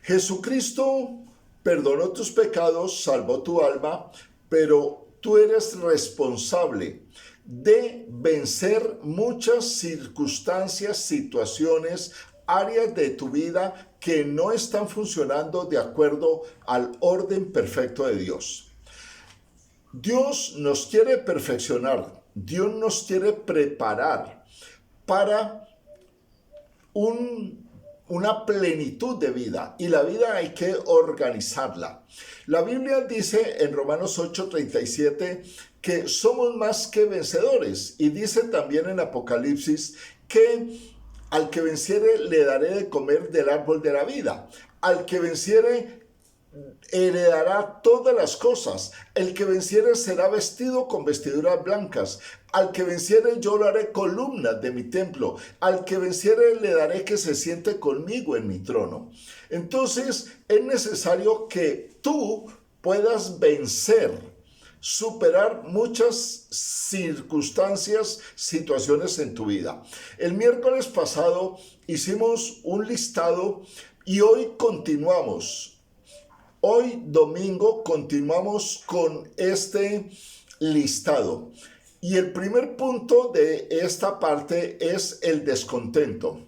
Jesucristo perdonó tus pecados, salvó tu alma, pero tú eres responsable de vencer muchas circunstancias, situaciones, áreas de tu vida que no están funcionando de acuerdo al orden perfecto de Dios. Dios nos quiere perfeccionar, Dios nos quiere preparar para una plenitud de vida, y la vida hay que organizarla. La Biblia dice en Romanos 8:37 que somos más que vencedores, y dice también en Apocalipsis que al que venciere le daré de comer del árbol de la vida. Al que venciere heredará todas las cosas. El que venciere será vestido con vestiduras blancas. Al que venciere yo le haré columnas de mi templo. Al que venciere le daré que se siente conmigo en mi trono. Entonces es necesario que tú puedas vencer, superar muchas circunstancias, situaciones en tu vida. El miércoles pasado hicimos un listado y hoy continuamos. Hoy domingo continuamos con este listado. Y el primer punto de esta parte es el descontento.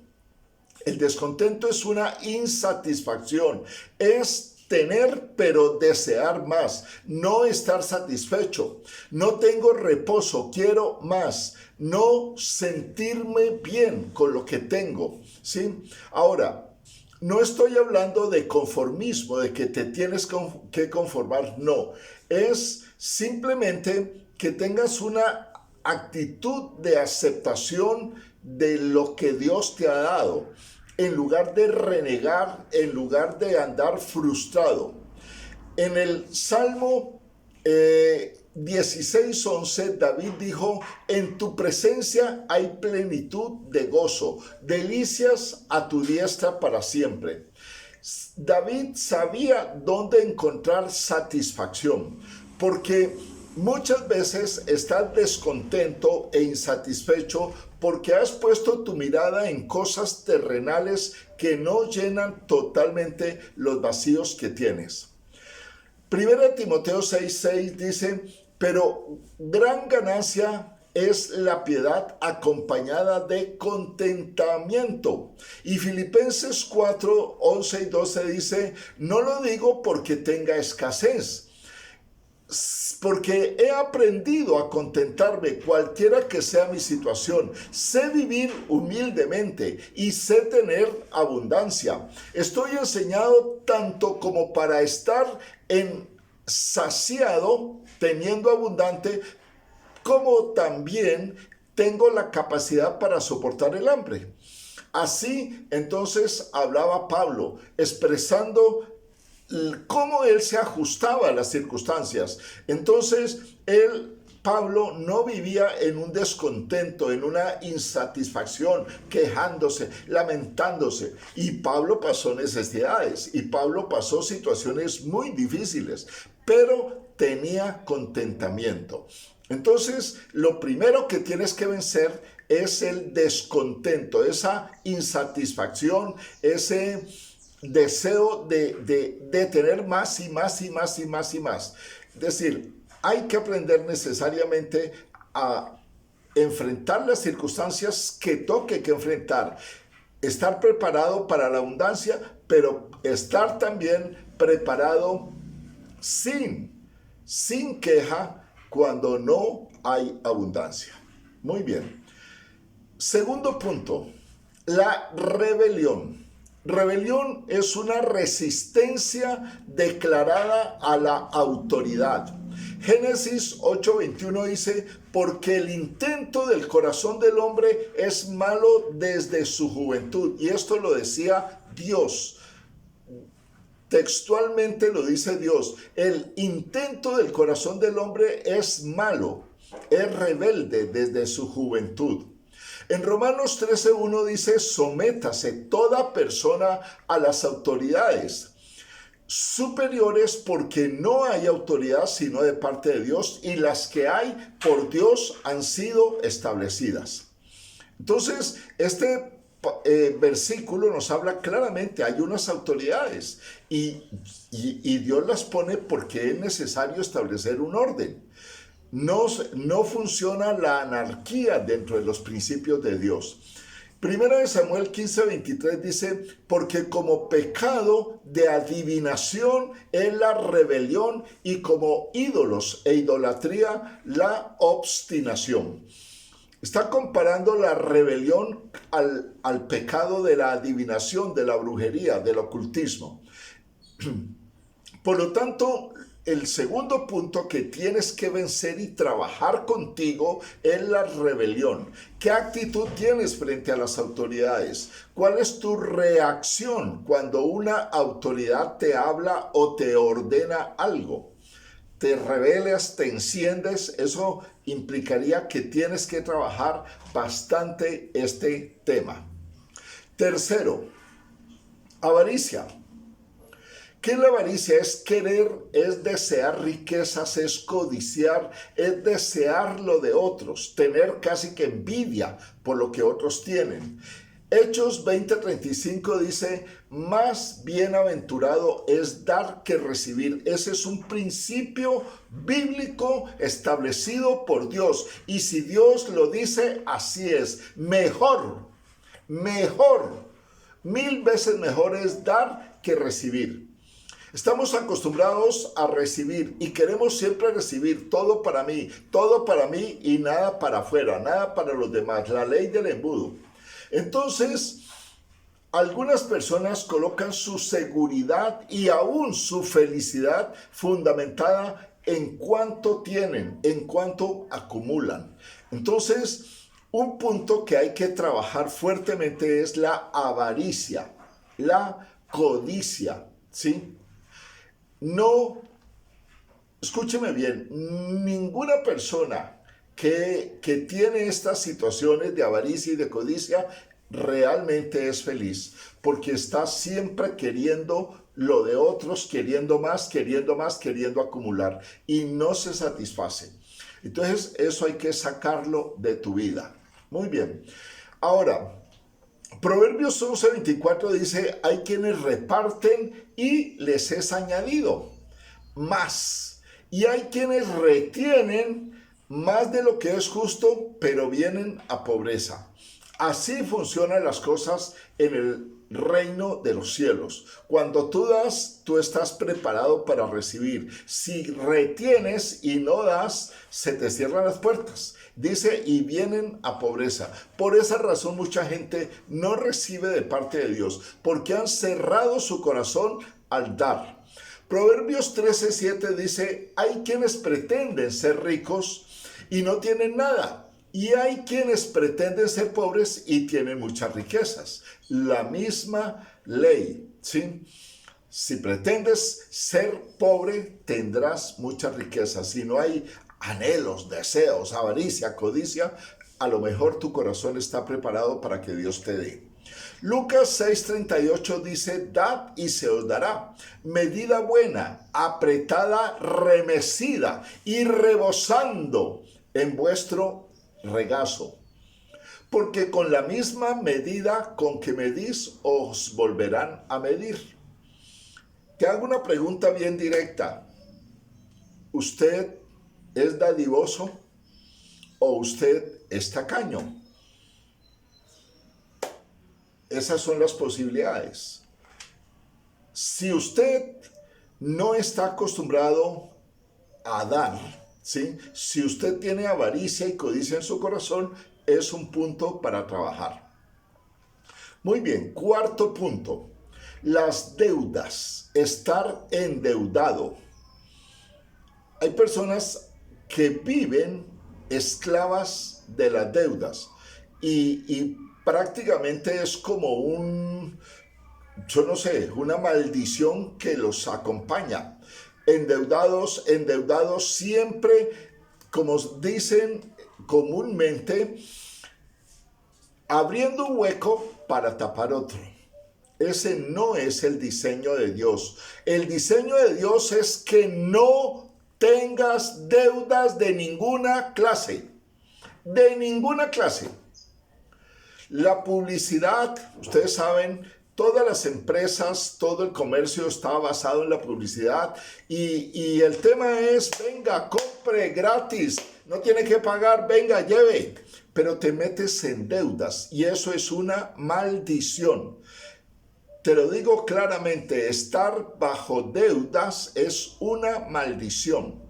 El descontento es una insatisfacción, es tener pero desear más, no estar satisfecho, no tengo reposo, quiero más, no sentirme bien con lo que tengo, ¿sí? Ahora, no estoy hablando de conformismo, de que te tienes que conformar, no, es simplemente que tengas una actitud de aceptación de lo que Dios te ha dado, en lugar de renegar, en lugar de andar frustrado. En el Salmo 16:11, David dijo: en tu presencia hay plenitud de gozo, delicias a tu diestra para siempre. David sabía dónde encontrar satisfacción, porque muchas veces estás descontento e insatisfecho porque has puesto tu mirada en cosas terrenales que no llenan totalmente los vacíos que tienes. Primera Timoteo 6:6 dice: pero gran ganancia es la piedad acompañada de contentamiento. Y Filipenses 4:11 y 12 dice: no lo digo porque tenga escasez, porque he aprendido a contentarme cualquiera que sea mi situación. Sé vivir humildemente y sé tener abundancia. Estoy enseñado tanto como para estar saciado, teniendo abundante, como también tengo la capacidad para soportar el hambre. Así entonces hablaba Pablo, expresando cómo él se ajustaba a las circunstancias. Entonces, Pablo no vivía en un descontento, en una insatisfacción, quejándose, lamentándose. Y Pablo pasó necesidades, y Pablo pasó situaciones muy difíciles, pero tenía contentamiento. Entonces, lo primero que tienes que vencer es el descontento, esa insatisfacción, ese deseo de tener más y más y más y más y más. Es decir, hay que aprender necesariamente a enfrentar las circunstancias que toque que enfrentar. Estar preparado para la abundancia, pero estar también preparado sin queja cuando no hay abundancia. Muy bien. Segundo punto, la rebelión. Rebelión es una resistencia declarada a la autoridad. Génesis 8:21 dice: porque el intento del corazón del hombre es malo desde su juventud. Y esto lo decía Dios. Textualmente lo dice Dios. El intento del corazón del hombre es malo, es rebelde desde su juventud. En Romanos 13:1 dice: sométase toda persona a las autoridades superiores, porque no hay autoridad sino de parte de Dios, y las que hay por Dios han sido establecidas. Entonces, este versículo nos habla claramente, hay unas autoridades y Dios las pone porque es necesario establecer un orden. No funciona la anarquía dentro de los principios de Dios. Primera de Samuel 15:23 dice, porque como pecado de adivinación es la rebelión y como ídolos e idolatría la obstinación. Está comparando la rebelión al pecado de la adivinación, de la brujería, del ocultismo. Por lo tanto, el segundo punto que tienes que vencer y trabajar contigo es la rebelión. ¿Qué actitud tienes frente a las autoridades? ¿Cuál es tu reacción cuando una autoridad te habla o te ordena algo? ¿Te rebelas, te enciendes? Eso implicaría que tienes que trabajar bastante este tema. Tercero, avaricia. ¿Qué es la avaricia? Es querer, es desear riquezas, es codiciar, es desear lo de otros, tener casi que envidia por lo que otros tienen. Hechos 20:35 dice, más bienaventurado es dar que recibir. Ese es un principio bíblico establecido por Dios. Y si Dios lo dice, así es. Mejor, 1000 veces mejor es dar que recibir. Estamos acostumbrados a recibir y queremos siempre recibir todo para mí y nada para afuera, nada para los demás, la ley del embudo. Entonces, algunas personas colocan su seguridad y aún su felicidad fundamentada en cuánto tienen, en cuánto acumulan. Entonces, un punto que hay que trabajar fuertemente es la avaricia, la codicia, ¿sí? No, escúcheme bien, ninguna persona que tiene estas situaciones de avaricia y de codicia realmente es feliz, porque está siempre queriendo lo de otros, queriendo más, queriendo acumular y no se satisface. Entonces eso hay que sacarlo de tu vida. Muy bien. Ahora, Proverbios 11:24 dice, hay quienes reparten y les es añadido más. Y hay quienes retienen más de lo que es justo, pero vienen a pobreza. Así funcionan las cosas en el reino de los cielos. Cuando tú das, tú estás preparado para recibir. Si retienes y no das, se te cierran las puertas. Dice, y vienen a pobreza. Por esa razón mucha gente no recibe de parte de Dios, porque han cerrado su corazón al dar. Proverbios 13:7 dice, hay quienes pretenden ser ricos y no tienen nada. Y hay quienes pretenden ser pobres y tienen muchas riquezas. La misma ley, ¿sí? Si pretendes ser pobre, tendrás muchas riquezas. Si no hay anhelos, deseos, avaricia, codicia, a lo mejor tu corazón está preparado para que Dios te dé. Lucas 6:38 dice, dad y se os dará, medida buena, apretada, remecida y rebosando en vuestro regazo. Porque con la misma medida con que medís, os volverán a medir. Te hago una pregunta bien directa. ¿Usted es dadivoso o usted es tacaño? Esas son las posibilidades. Si usted no está acostumbrado a dar, ¿sí? Si usted tiene avaricia y codicia en su corazón, es un punto para trabajar. Muy bien, cuarto punto. Las deudas, estar endeudado. Hay personas que viven esclavas de las deudas y prácticamente es como una maldición que los acompaña. Endeudados siempre, como dicen comúnmente, abriendo un hueco para tapar otro. Ese no es el diseño de Dios. El diseño de Dios es que no tengas deudas de ninguna clase. De ninguna clase. La publicidad, ustedes saben, todas las empresas, todo el comercio está basado en la publicidad y el tema es, venga, compre gratis, no tiene que pagar, venga, lleve, pero te metes en deudas y eso es una maldición. Te lo digo claramente, estar bajo deudas es una maldición.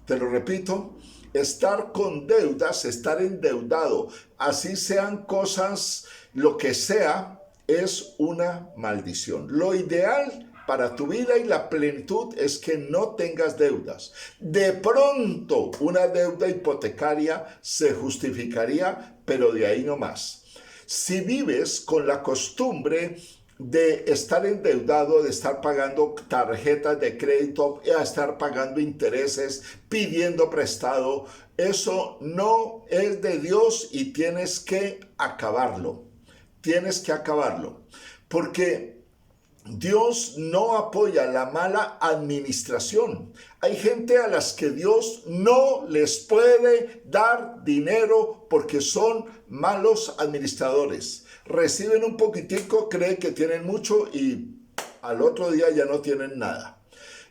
Te lo repito, estar con deudas, estar endeudado, así sean cosas, lo que sea, es una maldición. Lo ideal para tu vida y la plenitud es que no tengas deudas. De pronto, una deuda hipotecaria se justificaría, pero de ahí no más. Si vives con la costumbre de estar endeudado, de estar pagando tarjetas de crédito, a estar pagando intereses, pidiendo prestado, eso no es de Dios y tienes que acabarlo. Tienes que acabarlo, porque Dios no apoya la mala administración. Hay gente a las que Dios no les puede dar dinero porque son malos administradores. Reciben un poquitico, creen que tienen mucho y al otro día ya no tienen nada.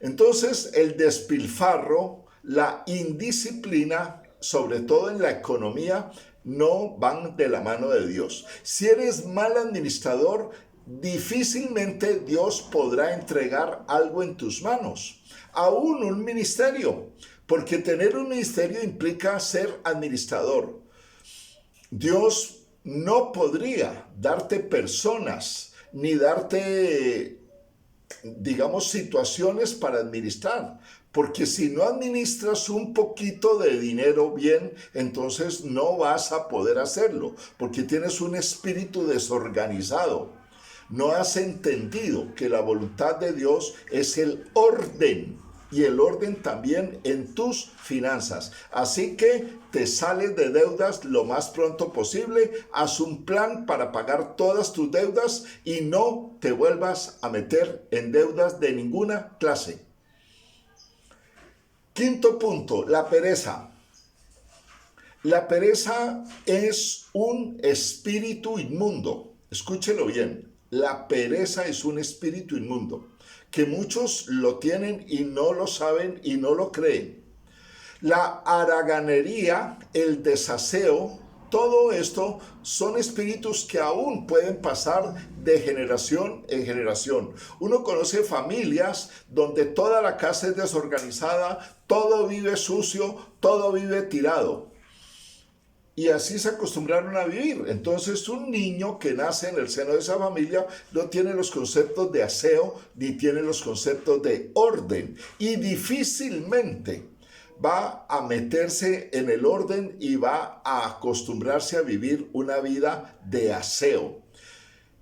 Entonces el despilfarro, la indisciplina, sobre todo en la economía, no van de la mano de Dios. Si eres mal administrador, difícilmente Dios podrá entregar algo en tus manos, aún un ministerio, porque tener un ministerio implica ser administrador. Dios no podría darte personas ni darte, digamos, situaciones para administrar, porque si no administras un poquito de dinero bien, entonces no vas a poder hacerlo, porque tienes un espíritu desorganizado. No has entendido que la voluntad de Dios es el orden y el orden también en tus finanzas. Así que te sales de deudas lo más pronto posible, haz un plan para pagar todas tus deudas y no te vuelvas a meter en deudas de ninguna clase. Quinto punto, la pereza. La pereza es un espíritu inmundo. Escúchelo bien. La pereza es un espíritu inmundo, que muchos lo tienen y no lo saben y no lo creen. La haraganería, el desaseo, todo esto son espíritus que aún pueden pasar de generación en generación. Uno conoce familias donde toda la casa es desorganizada, todo vive sucio, todo vive tirado. Y así se acostumbraron a vivir. Entonces un niño que nace en el seno de esa familia no tiene los conceptos de aseo ni tiene los conceptos de orden. Y difícilmente va a meterse en el orden y va a acostumbrarse a vivir una vida de aseo.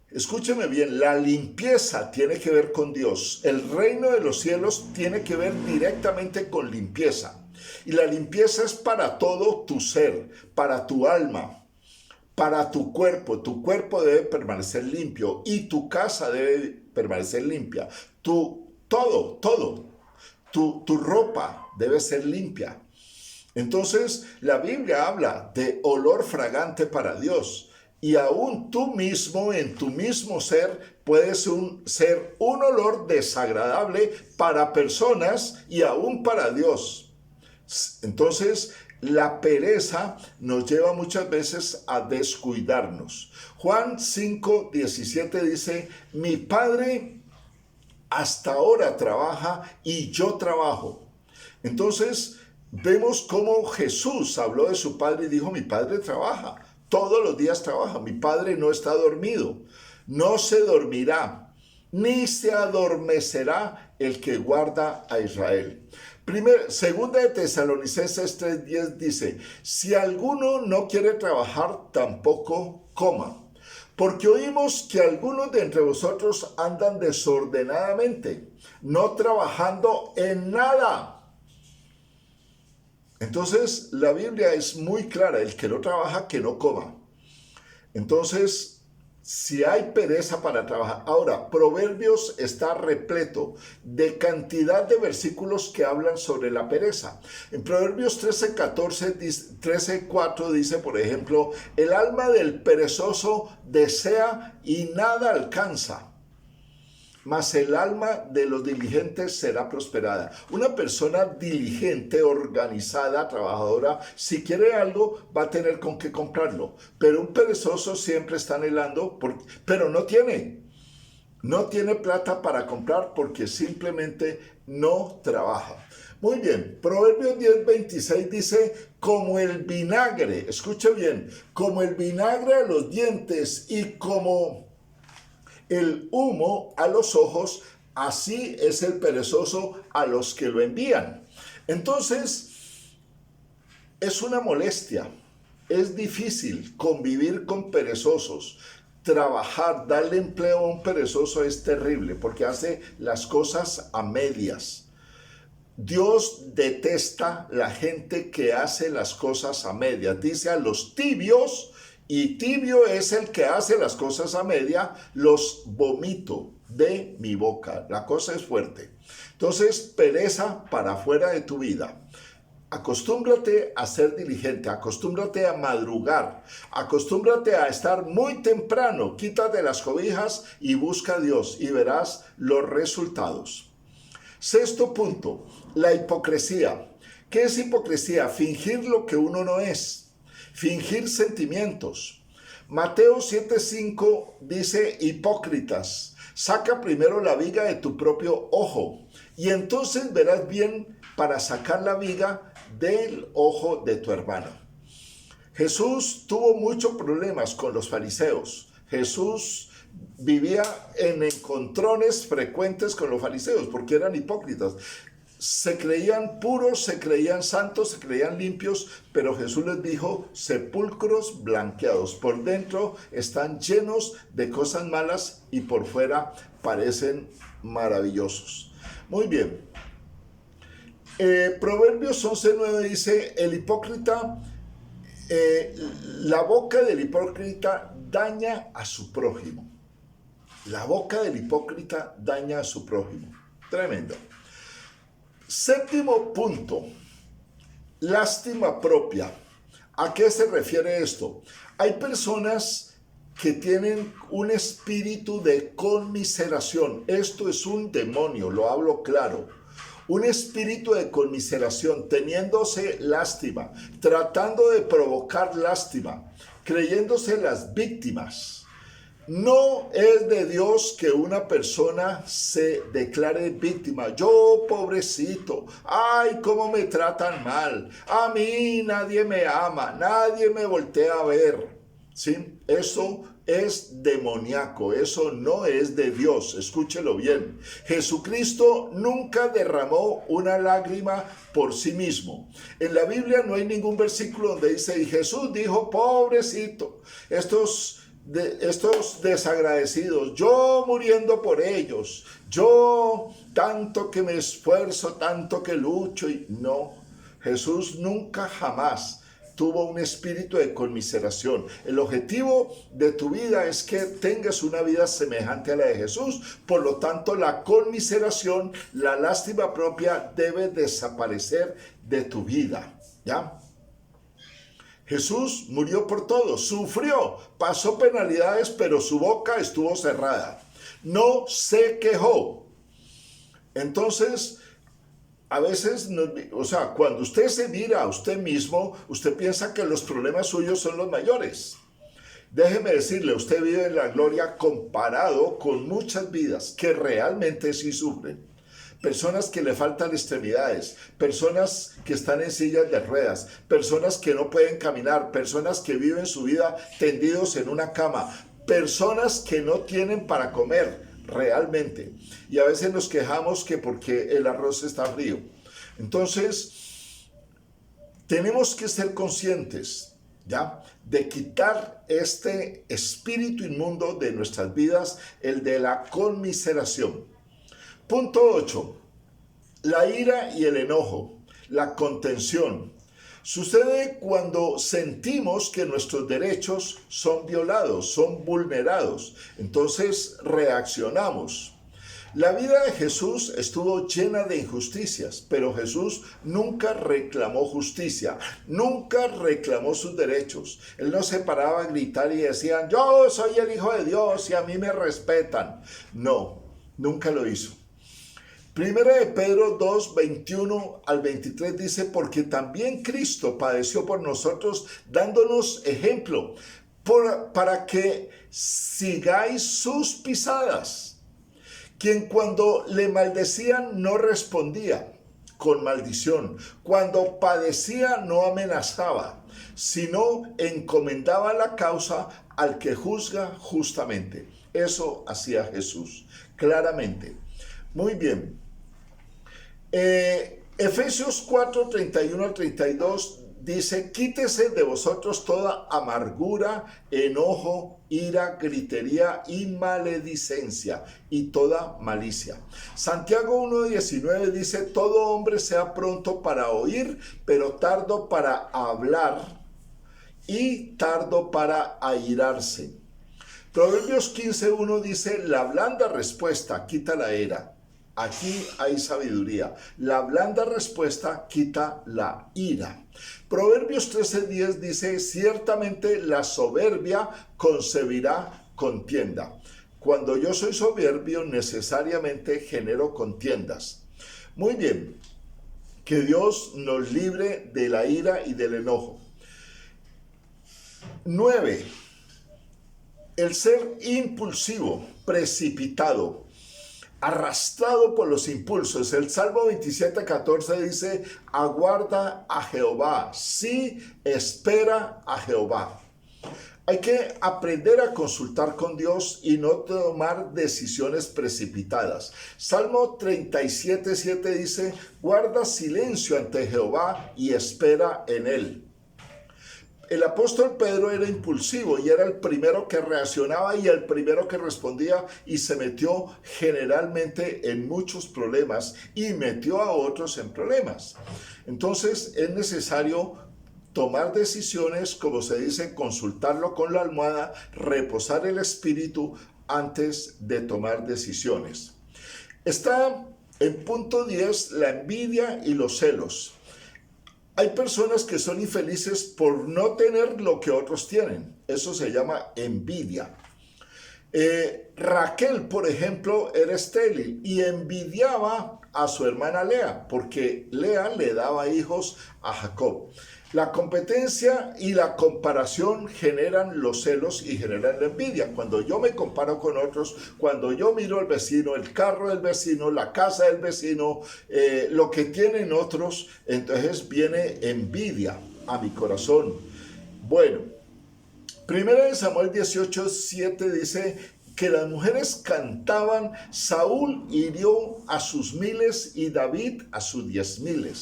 Escúcheme bien, la limpieza tiene que ver con Dios. El reino de los cielos tiene que ver directamente con limpieza. Y la limpieza es para todo tu ser, para tu alma, para tu cuerpo. Tu cuerpo debe permanecer limpio y tu casa debe permanecer limpia. Todo. Tu ropa debe ser limpia. Entonces, la Biblia habla de olor fragante para Dios. Y aún tú mismo, en tu mismo ser, puedes ser un olor desagradable para personas y aún para Dios. Entonces, la pereza nos lleva muchas veces a descuidarnos. Juan 5:17 dice, mi Padre hasta ahora trabaja y yo trabajo. Entonces, vemos cómo Jesús habló de su Padre y dijo, mi Padre trabaja, todos los días trabaja, mi Padre no está dormido, no se dormirá, ni se adormecerá el que guarda a Israel. Segunda de Tesalonicenses 3:10 dice, si alguno no quiere trabajar, tampoco coma. Porque oímos que algunos de entre vosotros andan desordenadamente, no trabajando en nada. Entonces, la Biblia es muy clara, el que no trabaja, que no coma. Entonces, si hay pereza para trabajar. Ahora, Proverbios está repleto de cantidad de versículos que hablan sobre la pereza. En Proverbios 13:4 dice, por ejemplo, el alma del perezoso desea y nada alcanza, mas el alma de los diligentes será prosperada. Una persona diligente, organizada, trabajadora, si quiere algo, va a tener con qué comprarlo. Pero un perezoso siempre está anhelando, pero no tiene plata para comprar porque simplemente no trabaja. Muy bien, Proverbios 10:26 dice, como el vinagre, escuche bien, como el vinagre a los dientes y como el humo a los ojos, así es el perezoso a los que lo envían. Entonces, es una molestia, es difícil convivir con perezosos. Trabajar, darle empleo a un perezoso es terrible porque hace las cosas a medias. Dios detesta la gente que hace las cosas a medias. Dice a los tibios, y tibio es el que hace las cosas a media, los vomito de mi boca. La cosa es fuerte. Entonces, pereza para fuera de tu vida. Acostúmbrate a ser diligente, acostúmbrate a madrugar, acostúmbrate a estar muy temprano, quítate las cobijas y busca a Dios y verás los resultados. Sexto punto, la hipocresía. ¿Qué es hipocresía? Fingir lo que uno no es. Fingir sentimientos. Mateo 7:5 dice, hipócritas, saca primero la viga de tu propio ojo y entonces verás bien para sacar la viga del ojo de tu hermano. Jesús tuvo muchos problemas con los fariseos. Jesús vivía en encontrones frecuentes con los fariseos porque eran hipócritas. Se creían puros, se creían santos, se creían limpios, pero Jesús les dijo, sepulcros blanqueados. Por dentro están llenos de cosas malas y por fuera parecen maravillosos. Muy bien. Proverbios 11:9 dice, el hipócrita, la boca del hipócrita daña a su prójimo. La boca del hipócrita daña a su prójimo. Tremendo. Séptimo punto, lástima propia. ¿A qué se refiere esto? Hay personas que tienen un espíritu de conmiseración. Esto es un demonio, lo hablo claro. Un espíritu de conmiseración, teniéndose lástima, tratando de provocar lástima, creyéndose las víctimas. No es de Dios que una persona se declare víctima. Yo, pobrecito, ay, cómo me tratan mal. A mí nadie me ama, nadie me voltea a ver. ¿Sí? Eso es demoníaco, eso no es de Dios. Escúchelo bien. Jesucristo nunca derramó una lágrima por sí mismo. En la Biblia no hay ningún versículo donde dice, y Jesús dijo, pobrecito, estos desagradecidos, yo muriendo por ellos, yo tanto que me esfuerzo, tanto que lucho, y no, Jesús nunca jamás tuvo un espíritu de conmiseración. El objetivo de tu vida es que tengas una vida semejante a la de Jesús, por lo tanto la conmiseración, la lástima propia debe desaparecer de tu vida, ¿ya? Jesús murió por todos, sufrió, pasó penalidades, pero su boca estuvo cerrada. No se quejó. Entonces, a veces, cuando usted se mira a usted mismo, usted piensa que los problemas suyos son los mayores. Déjeme decirle, usted vive en la gloria comparado con muchas vidas que realmente sí sufren. Personas que le faltan extremidades, personas que están en sillas de ruedas, personas que no pueden caminar, personas que viven su vida tendidos en una cama, personas que no tienen para comer realmente. Y a veces nos quejamos que porque el arroz está frío. Entonces, tenemos que ser conscientes, ¿ya?, de quitar este espíritu inmundo de nuestras vidas, el de la conmiseración. Punto 8. La ira y el enojo, la contención, Sucede cuando sentimos que nuestros derechos son violados, son vulnerados. Entonces reaccionamos. La vida de Jesús estuvo llena de injusticias, pero Jesús nunca reclamó justicia, nunca reclamó sus derechos. Él no se paraba a gritar y decían, yo soy el Hijo de Dios y a mí me respetan. No, nunca lo hizo. Primera de Pedro 2, 21 al 23 dice, porque también Cristo padeció por nosotros, dándonos ejemplo, para que sigáis sus pisadas. Quien cuando le maldecían no respondía con maldición, cuando padecía no amenazaba, sino encomendaba la causa al que juzga justamente. Eso hacía Jesús, claramente. Muy bien. Efesios 4, 31 al 32 dice, quítese de vosotros toda amargura, enojo, ira, gritería y maledicencia y toda malicia. Santiago 1:19 dice, todo hombre sea pronto para oír, pero tardo para hablar y tardo para airarse. Proverbios 15:1 dice, la blanda respuesta quita la ira. Aquí hay sabiduría. La blanda respuesta quita la ira. Proverbios 13:10 dice, ciertamente la soberbia concebirá contienda. Cuando yo soy soberbio, necesariamente genero contiendas. Muy bien, que Dios nos libre de la ira y del enojo. 9. El ser impulsivo, precipitado, arrastrado por los impulsos. El Salmo 27:14 dice, aguarda a Jehová, sí, espera a Jehová. Hay que aprender a consultar con Dios y no tomar decisiones precipitadas. Salmo 37:7 dice, guarda silencio ante Jehová y espera en él. El apóstol Pedro era impulsivo y era el primero que reaccionaba y el primero que respondía y se metió generalmente en muchos problemas y metió a otros en problemas. Entonces es necesario tomar decisiones, como se dice, consultarlo con la almohada, reposar el espíritu antes de tomar decisiones. Está en punto 10 la envidia y los celos. Hay personas que son infelices por no tener lo que otros tienen. Eso se llama envidia. Raquel, por ejemplo, era estéril y envidiaba a su hermana Lea, porque Lea le daba hijos a Jacob. La competencia y la comparación generan los celos y generan la envidia. Cuando yo me comparo con otros, cuando yo miro al vecino, el carro del vecino, la casa del vecino, lo que tienen otros, entonces viene envidia a mi corazón. Bueno, 1 Samuel 18:7 dice que las mujeres cantaban, Saúl hirió a sus miles y David a sus 10,000.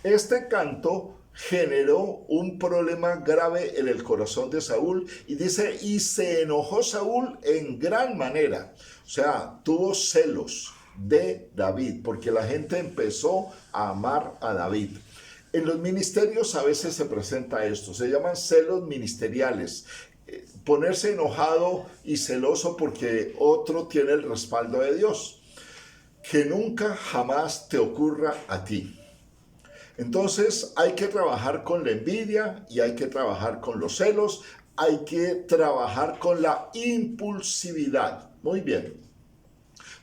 Este canto generó un problema grave en el corazón de Saúl y dice, y se enojó Saúl en gran manera. O sea, tuvo celos de David, porque la gente empezó a amar a David. En los ministerios a veces se presenta esto, se llaman celos ministeriales. Ponerse enojado y celoso porque otro tiene el respaldo de Dios. Que nunca jamás te ocurra a ti. Entonces hay que trabajar con la envidia y hay que trabajar con los celos, hay que trabajar con la impulsividad. Muy bien.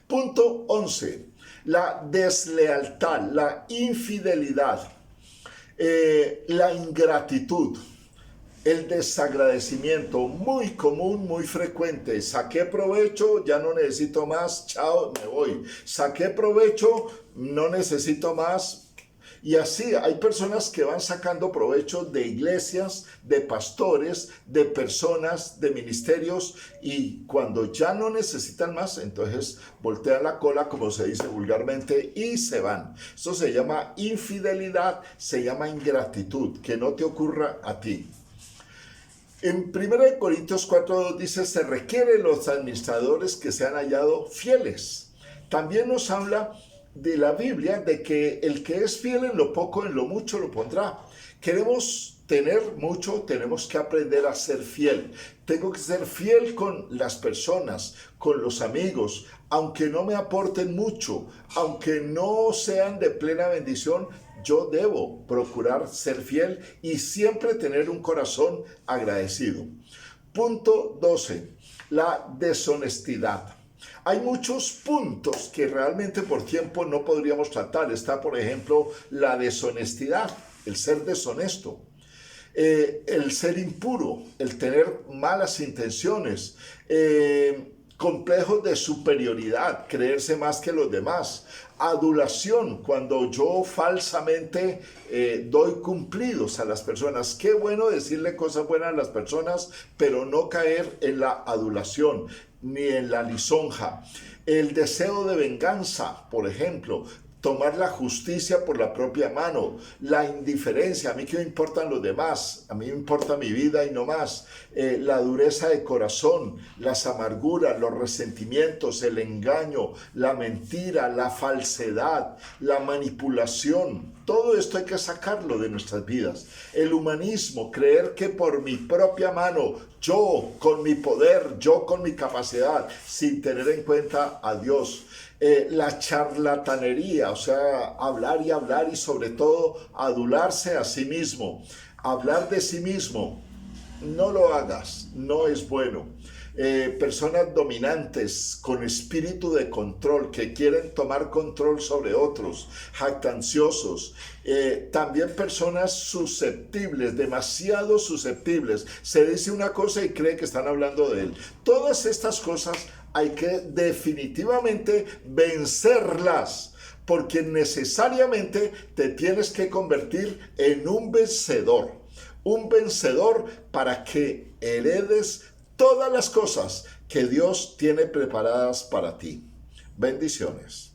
Punto 11. La deslealtad, la infidelidad, la ingratitud, el desagradecimiento, muy común, muy frecuente. Saqué provecho, ya no necesito más, chao, me voy. Saqué provecho, no necesito más. Y así hay personas que van sacando provecho de iglesias, de pastores, de personas, de ministerios, y cuando ya no necesitan más, entonces voltean la cola, como se dice vulgarmente, y se van. Eso se llama infidelidad, se llama ingratitud, que no te ocurra a ti. En 1 Corintios 4:2 dice, se requieren los administradores que se han hallado fieles. También nos habla de la Biblia de que el que es fiel en lo poco, en lo mucho lo pondrá. Queremos tener mucho, tenemos que aprender a ser fiel. Tengo que ser fiel con las personas, con los amigos, aunque no me aporten mucho, aunque no sean de plena bendición. Yo debo procurar ser fiel y siempre tener un corazón agradecido. Punto 12. La deshonestidad. Hay muchos puntos que realmente por tiempo no podríamos tratar. Está, por ejemplo, la deshonestidad, el ser deshonesto. El ser impuro, el tener malas intenciones, complejos de superioridad, creerse más que los demás, adulación, cuando yo falsamente doy cumplidos a las personas. Qué bueno decirle cosas buenas a las personas, pero no caer en la adulación ni en la lisonja. El deseo de venganza, por ejemplo, tomar la justicia por la propia mano, la indiferencia, a mí qué me importan los demás, a mí me importa mi vida y no más, la dureza de corazón, las amarguras, los resentimientos, el engaño, la mentira, la falsedad, la manipulación. Todo esto hay que sacarlo de nuestras vidas. El humanismo, creer que por mi propia mano, yo con mi poder, yo con mi capacidad, sin tener en cuenta a Dios. La charlatanería, o sea, hablar y sobre todo adularse a sí mismo. Hablar de sí mismo, no lo hagas, no es bueno. Personas dominantes con espíritu de control que quieren tomar control sobre otros, jactanciosos, también personas susceptibles, demasiado susceptibles. Se dice una cosa y cree que están hablando de él. Todas estas cosas hay que definitivamente vencerlas, porque necesariamente te tienes que convertir en un vencedor para que heredes todas las cosas que Dios tiene preparadas para ti. Bendiciones.